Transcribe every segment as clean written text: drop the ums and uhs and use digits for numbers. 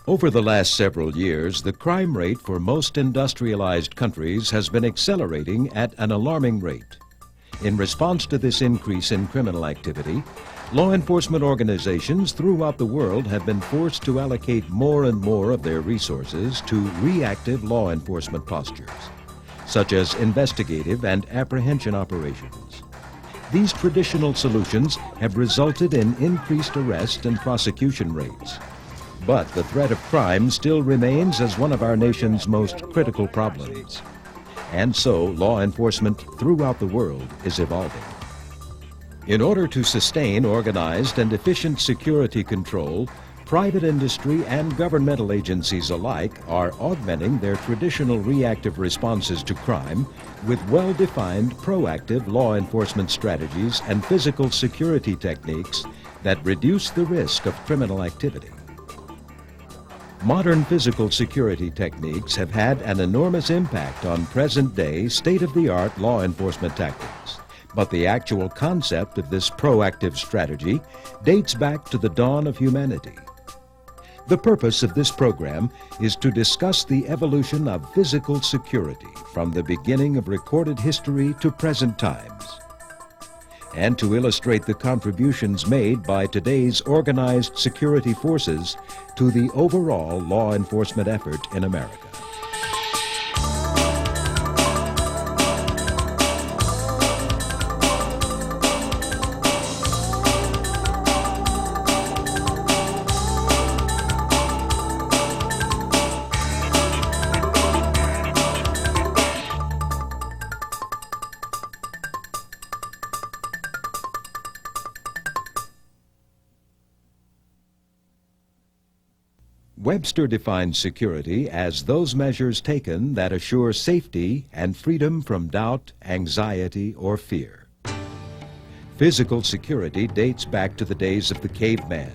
Over the last several years, the crime rate for most industrialized countries has been accelerating at an alarming rate. In response to this increase in criminal activity, law enforcement organizations throughout the world have been forced to allocate more and more of their resources to reactive law enforcement postures, such as investigative and apprehension operations. These traditional solutions have resulted in increased arrest and prosecution rates. But the threat of crime still remains as one of our nation's most critical problems. And so, law enforcement throughout the world is evolving. In order to sustain organized and efficient security control, private industry and governmental agencies alike are augmenting their traditional reactive responses to crime with well-defined proactive law enforcement strategies and physical security techniques that reduce the risk of criminal activity. Modern physical security techniques have had an enormous impact on present-day, state-of-the-art law enforcement tactics. But the actual concept of this proactive strategy dates back to the dawn of humanity. The purpose of this program is to discuss the evolution of physical security from the beginning of recorded history to present times, and to illustrate the contributions made by today's organized security forces to the overall law enforcement effort in America. Webster defines security as those measures taken that assure safety and freedom from doubt, anxiety, or fear. Physical security dates back to the days of the caveman.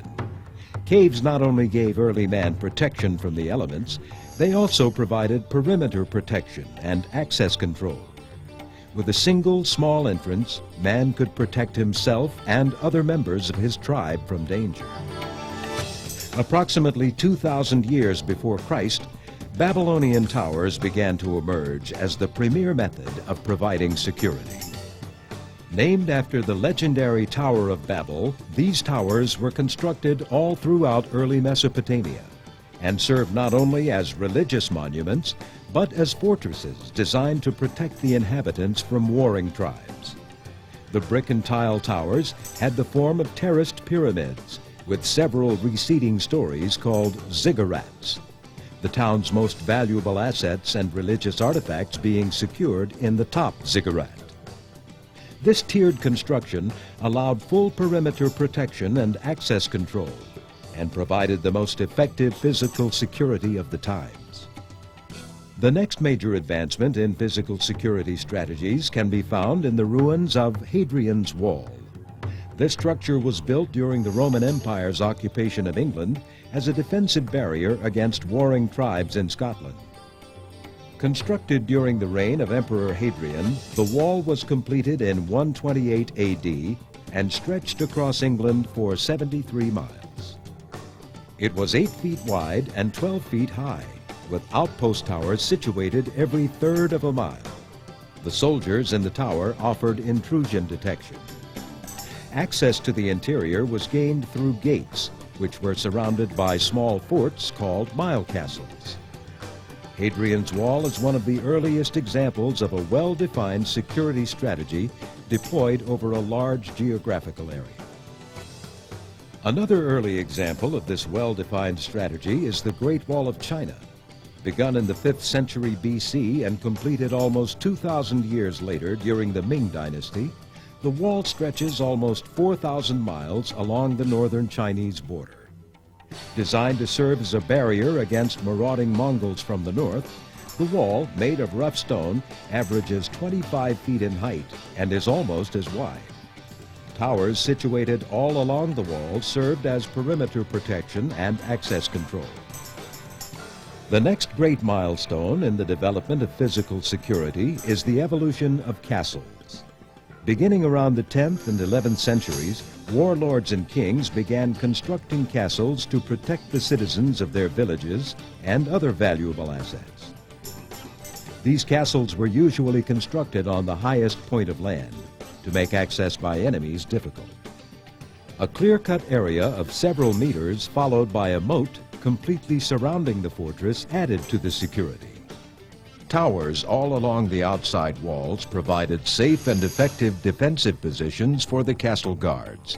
Caves not only gave early man protection from the elements, they also provided perimeter protection and access control. With a single small entrance, man could protect himself and other members of his tribe from danger. Approximately 2,000 years before Christ, Babylonian towers began to emerge as the premier method of providing security. Named after the legendary Tower of Babel, these towers were constructed all throughout early Mesopotamia and served not only as religious monuments, but as fortresses designed to protect the inhabitants from warring tribes. The brick and tile towers had the form of terraced pyramids, with several receding stories called ziggurats, the town's most valuable assets and religious artifacts being secured in the top ziggurat. This tiered construction allowed full perimeter protection and access control, and provided the most effective physical security of the times. The next major advancement in physical security strategies can be found in the ruins of Hadrian's Wall. This structure was built during the Roman Empire's occupation of England as a defensive barrier against warring tribes in Scotland. Constructed during the reign of Emperor Hadrian, the wall was completed in 128 AD and stretched across England for 73 miles. It was 8 feet wide and 12 feet high, with outpost towers situated every third of a mile. The soldiers in the tower offered intrusion detection. Access to the interior was gained through gates, which were surrounded by small forts called mile castles. Hadrian's Wall is one of the earliest examples of a well-defined security strategy deployed over a large geographical area. Another early example of this well-defined strategy is the Great Wall of China. Begun in the 5th century BC and completed almost 2,000 years later during the Ming Dynasty, the wall stretches almost 4,000 miles along the northern Chinese border. Designed to serve as a barrier against marauding Mongols from the north, the wall, made of rough stone, averages 25 feet in height and is almost as wide. Towers situated all along the wall served as perimeter protection and access control. The next great milestone in the development of physical security is the evolution of castles. Beginning around the 10th and 11th centuries, warlords and kings began constructing castles to protect the citizens of their villages and other valuable assets. These castles were usually constructed on the highest point of land to make access by enemies difficult. A clear-cut area of several meters followed by a moat completely surrounding the fortress added to the security. Towers all along the outside walls provided safe and effective defensive positions for the castle guards.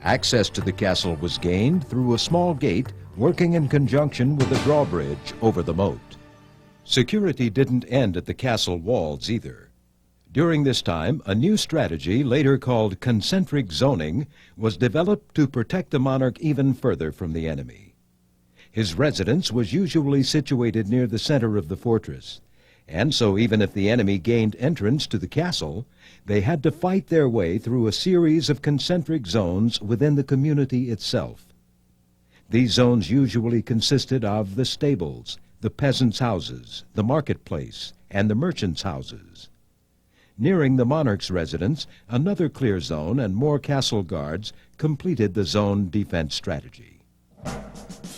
Access to the castle was gained through a small gate working in conjunction with a drawbridge over the moat. Security didn't end at the castle walls either. During this time, a new strategy, later called concentric zoning, was developed to protect the monarch even further from the enemy. His residence was usually situated near the center of the fortress, and so even if the enemy gained entrance to the castle, they had to fight their way through a series of concentric zones within the community itself. These zones usually consisted of the stables, the peasants' houses, the marketplace, and the merchants' houses. Nearing the monarch's residence, another clear zone and more castle guards completed the zone defense strategy.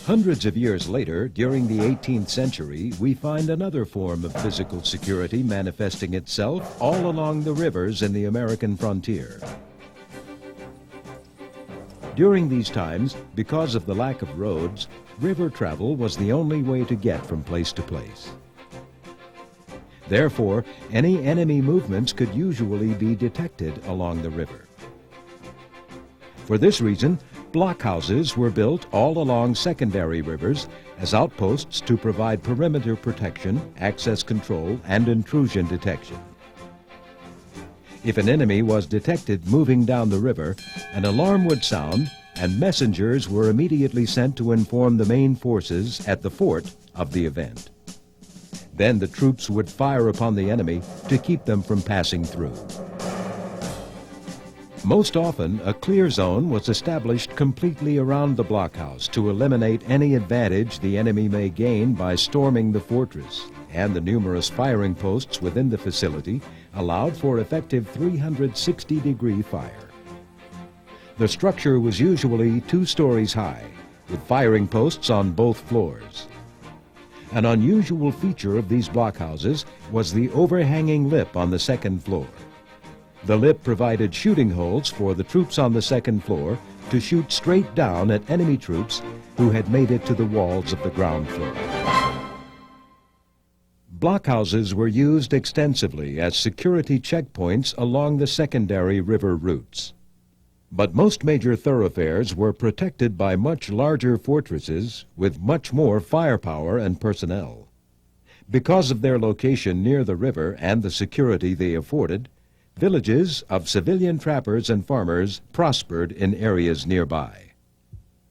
Hundreds of years later, during the 18th century, we find another form of physical security manifesting itself all along the rivers in the American frontier. During these times, because of the lack of roads, river travel was the only way to get from place to place. Therefore, any enemy movements could usually be detected along the river. For this reason, blockhouses were built all along secondary rivers as outposts to provide perimeter protection, access control, and intrusion detection. If an enemy was detected moving down the river, an alarm would sound and messengers were immediately sent to inform the main forces at the fort of the event. Then the troops would fire upon the enemy to keep them from passing through. Most often, a clear zone was established completely around the blockhouse to eliminate any advantage the enemy may gain by storming the fortress, and the numerous firing posts within the facility allowed for effective 360-degree fire. The structure was usually 2 stories high, with firing posts on both floors. An unusual feature of these blockhouses was the overhanging lip on the second floor. The lip provided shooting holes for the troops on the second floor to shoot straight down at enemy troops who had made it to the walls of the ground floor. Blockhouses were used extensively as security checkpoints along the secondary river routes. But most major thoroughfares were protected by much larger fortresses with much more firepower and personnel. Because of their location near the river and the security they afforded, villages of civilian trappers and farmers prospered in areas nearby.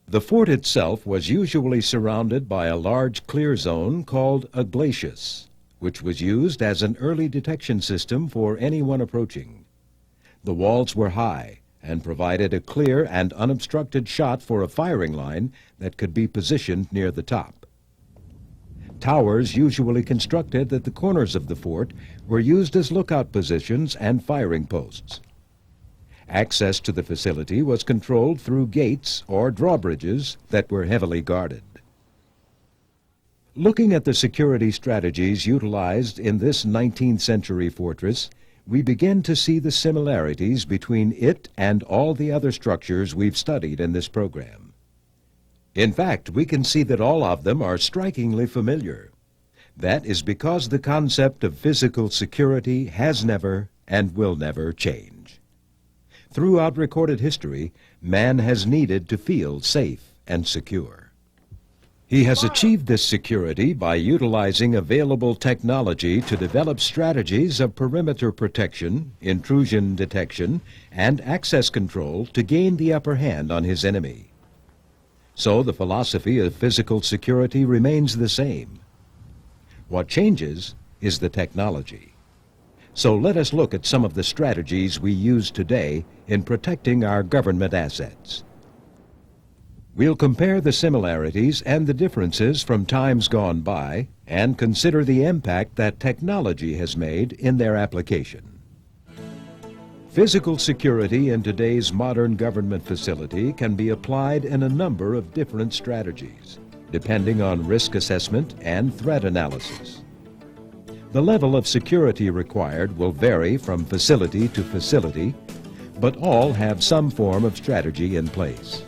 The fort itself was usually surrounded by a large clear zone called a glacis, which was used as an early detection system for anyone approaching. The walls were high and provided a clear and unobstructed shot for a firing line that could be positioned near the top. Towers usually constructed at the corners of the fort were used as lookout positions and firing posts. Access to the facility was controlled through gates or drawbridges that were heavily guarded. Looking at the security strategies utilized in this 19th century fortress, we begin to see the similarities between it and all the other structures we've studied in this program. In fact, we can see that all of them are strikingly familiar. That is because the concept of physical security has never and will never change. Throughout recorded history, man has needed to feel safe and secure. He has achieved this security by utilizing available technology to develop strategies of perimeter protection, intrusion detection, and access control to gain the upper hand on his enemy. So the philosophy of physical security remains the same. What changes is the technology. So let us look at some of the strategies we use today in protecting our government assets. We'll compare the similarities and the differences from times gone by and consider the impact that technology has made in their application. Physical security in today's modern government facility can be applied in a number of different strategies, depending on risk assessment and threat analysis. The level of security required will vary from facility to facility, but all have some form of strategy in place.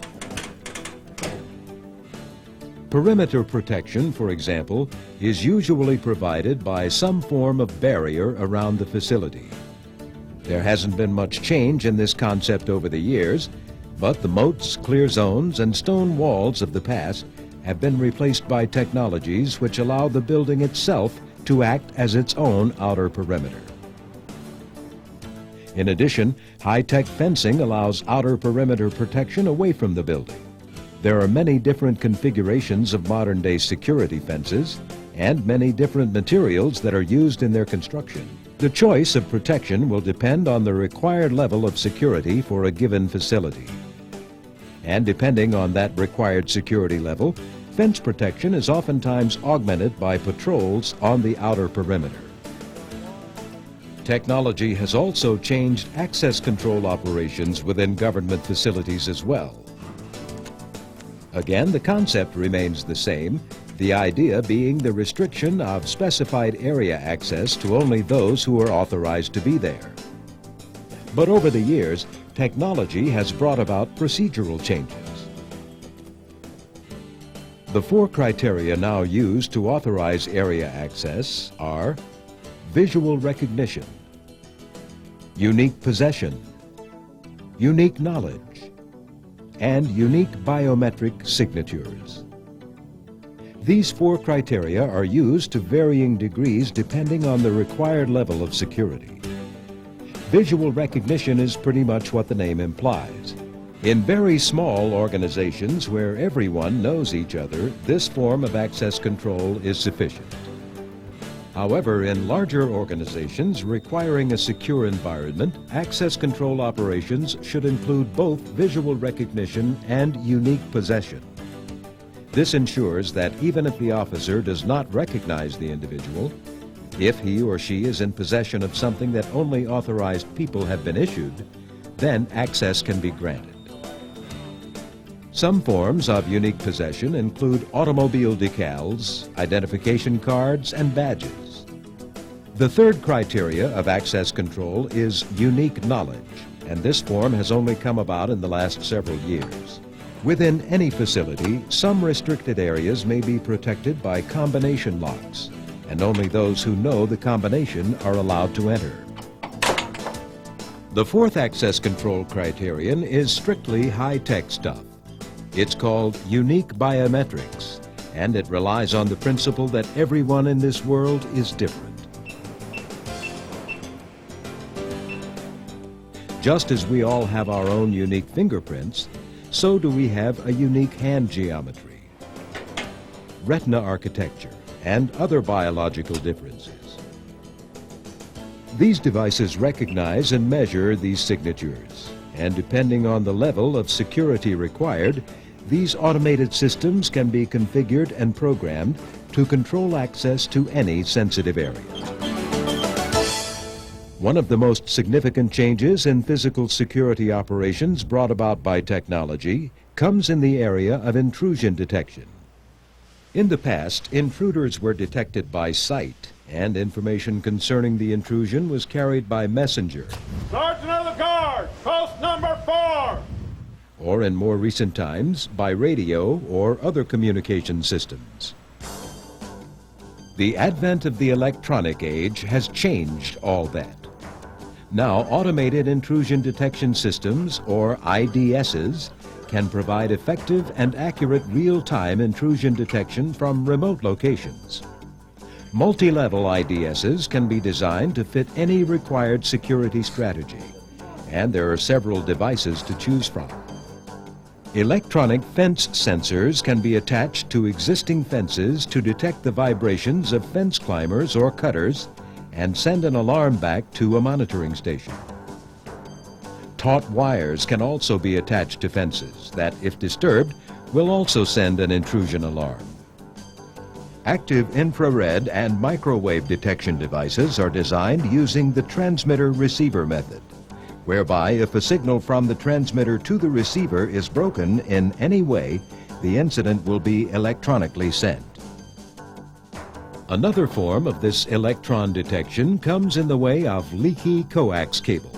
Perimeter protection, for example, is usually provided by some form of barrier around the facility. There hasn't been much change in this concept over the years, but the moats, clear zones, and stone walls of the past have been replaced by technologies which allow the building itself to act as its own outer perimeter. In addition, high-tech fencing allows outer perimeter protection away from the building. There are many different configurations of modern-day security fences and many different materials that are used in their construction. The choice of protection will depend on the required level of security for a given facility. And depending on that required security level, fence protection is oftentimes augmented by patrols on the outer perimeter. Technology has also changed access control operations within government facilities as well. Again, the concept remains the same, the idea being the restriction of specified area access to only those who are authorized to be there. But over the years, technology has brought about procedural changes. The 4 criteria now used to authorize area access are visual recognition, unique possession, unique knowledge, and unique biometric signatures. These 4 criteria are used to varying degrees depending on the required level of security. Visual recognition is pretty much what the name implies. In very small organizations where everyone knows each other, this form of access control is sufficient. However, in larger organizations requiring a secure environment, access control operations should include both visual recognition and unique possession. This ensures that even if the officer does not recognize the individual, if he or she is in possession of something that only authorized people have been issued, then access can be granted. Some forms of unique possession include automobile decals, identification cards, and badges. The 3rd criteria of access control is unique knowledge, and this form has only come about in the last several years. Within any facility, some restricted areas may be protected by combination locks, and only those who know the combination are allowed to enter. The 4th access control criterion is strictly high-tech stuff. It's called unique biometrics, and it relies on the principle that everyone in this world is different. Just as we all have our own unique fingerprints, so do we have a unique hand geometry, retina architecture, and other biological differences. These devices recognize and measure these signatures, and depending on the level of security required, these automated systems can be configured and programmed to control access to any sensitive area. One of the most significant changes in physical security operations brought about by technology comes in the area of intrusion detection. In the past, intruders were detected by sight, and information concerning the intrusion was carried by messenger. Sergeant of the Guard, post number 4! Or in more recent times, by radio or other communication systems. The advent of the electronic age has changed all that. Now, automated intrusion detection systems, or IDSs, can provide effective and accurate real-time intrusion detection from remote locations. Multi-level IDSs can be designed to fit any required security strategy, and there are several devices to choose from. Electronic fence sensors can be attached to existing fences to detect the vibrations of fence climbers or cutters and send an alarm back to a monitoring station. Taut wires can also be attached to fences that, if disturbed, will also send an intrusion alarm. Active infrared and microwave detection devices are designed using the transmitter-receiver method. whereby if a signal from the transmitter to the receiver is broken in any way, the incident will be electronically sent. Another form of this electron detection comes in the way of leaky coax cable.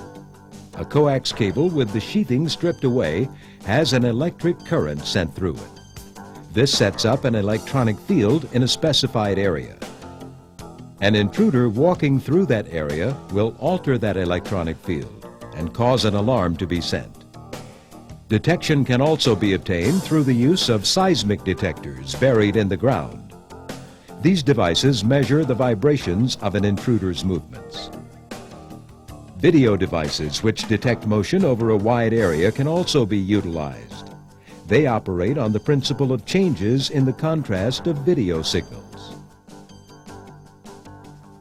A coax cable with the sheathing stripped away has an electric current sent through it. This sets up an electronic field in a specified area. An intruder walking through that area will alter that electronic field and cause an alarm to be sent. Detection can also be obtained through the use of seismic detectors buried in the ground. These devices measure the vibrations of an intruder's movements. Video devices which detect motion over a wide area can also be utilized. They operate on the principle of changes in the contrast of video signals.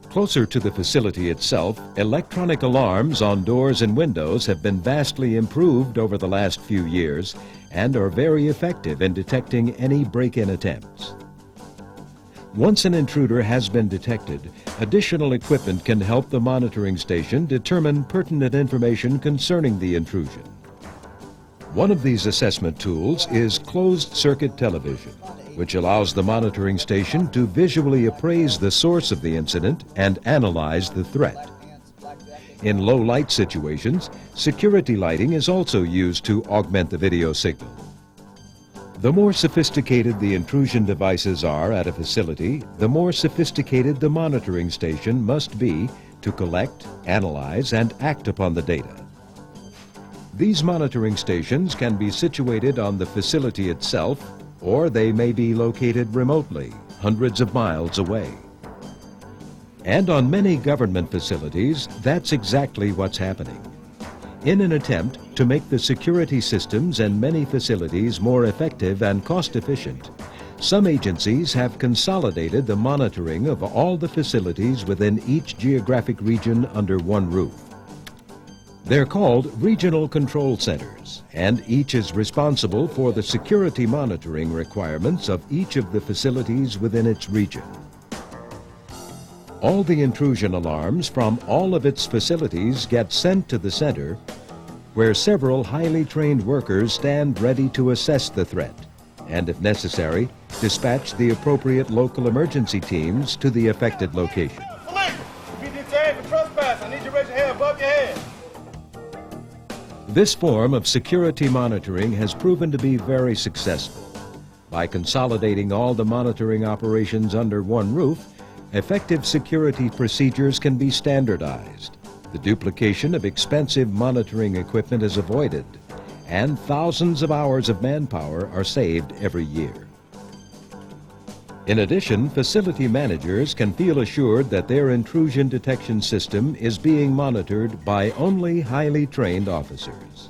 Closer to the facility itself, electronic alarms on doors and windows have been vastly improved over the last few years and are very effective in detecting any break-in attempts. Once an intruder has been detected, additional equipment can help the monitoring station determine pertinent information concerning the intrusion. One of these assessment tools is closed-circuit television, which allows the monitoring station to visually appraise the source of the incident and analyze the threat. In low-light situations, security lighting is also used to augment the video signal. The more sophisticated the intrusion devices are at a facility, the more sophisticated the monitoring station must be to collect, analyze, and act upon the data. These monitoring stations can be situated on the facility itself, or they may be located remotely, hundreds of miles away. And on many government facilities, that's exactly what's happening. In an attempt to make the security systems in many facilities more effective and cost-efficient, some agencies have consolidated the monitoring of all the facilities within each geographic region under one roof. They're called regional control centers, and each is responsible for the security monitoring requirements of each of the facilities within its region. All the intrusion alarms from all of its facilities get sent to the center, where several highly trained workers stand ready to assess the threat, and if necessary, dispatch the appropriate local emergency teams to the affected location. Police! If you detained for trespass, I need you to raise your hand above your head. This form of security monitoring has proven to be very successful. By consolidating all the monitoring operations under one roof, effective security procedures can be standardized. The duplication of expensive monitoring equipment is avoided, and thousands of hours of manpower are saved every year. In addition, facility managers can feel assured that their intrusion detection system is being monitored by only highly trained officers.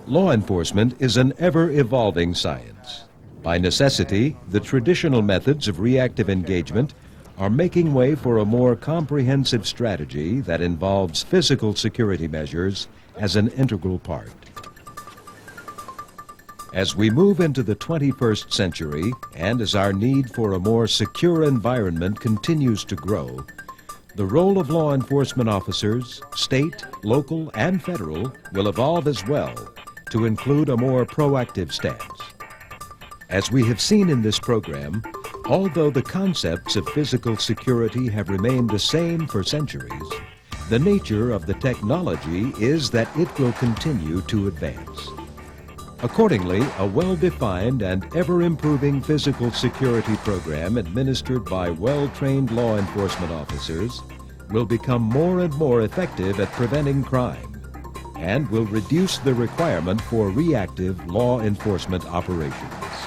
Law enforcement is an ever-evolving science. By necessity, the traditional methods of reactive engagement are making way for a more comprehensive strategy that involves physical security measures as an integral part. As we move into the 21st century, and as our need for a more secure environment continues to grow, the role of law enforcement officers, state, local, and federal, will evolve as well to include a more proactive stance. As we have seen in this program, although the concepts of physical security have remained the same for centuries, the nature of the technology is that it will continue to advance. Accordingly, a well-defined and ever-improving physical security program administered by well-trained law enforcement officers will become more and more effective at preventing crime and will reduce the requirement for reactive law enforcement operations.